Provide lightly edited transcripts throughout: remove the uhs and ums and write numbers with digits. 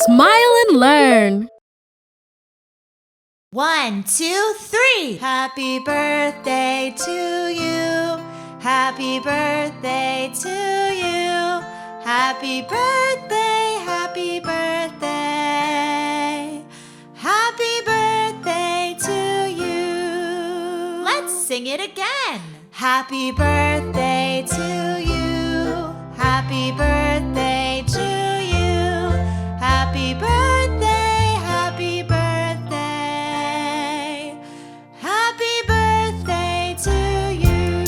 Smile and learn. 1, 2, 3. Happy birthday to you. Happy birthday to you. Happy birthday, happy birthday. Happy birthday to you. Let's sing it again. Happy birthday to you. Happy birthday to you. Happy birthday, happy birthday. Happy birthday to you.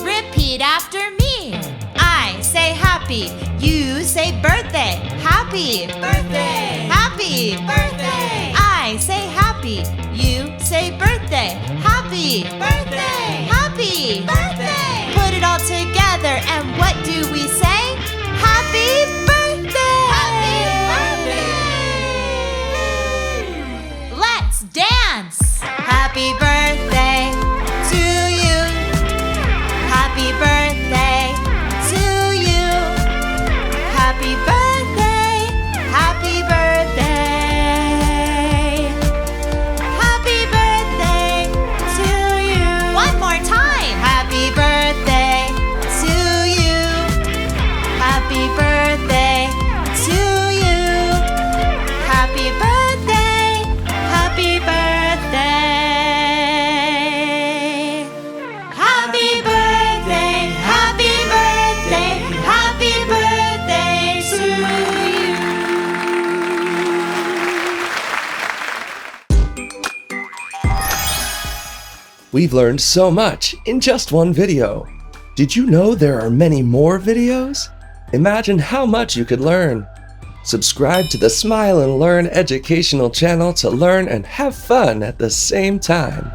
Repeat after me. I say happy, you say birthday. Happy birthday, happy birthday. I say happy, you say birthday. Happy birthday, happy birthday. Put it all together and what do we say? Happy birthday! Happy birthday! Let's dance! Happy birthday to you. Happy birthday to you. Happy birthday, happy birthday. Happy birthday to you. One more time. Happy birthday to you. Happy birthday to you. Happy birthday, happy birthday. Happy birthday, happy birthday, happy birthday to you. We've learned so much in just one video. Did you know there are many more videos? Imagine how much you could learn. Subscribe to the Smile and Learn educational channel to learn and have fun at the same time.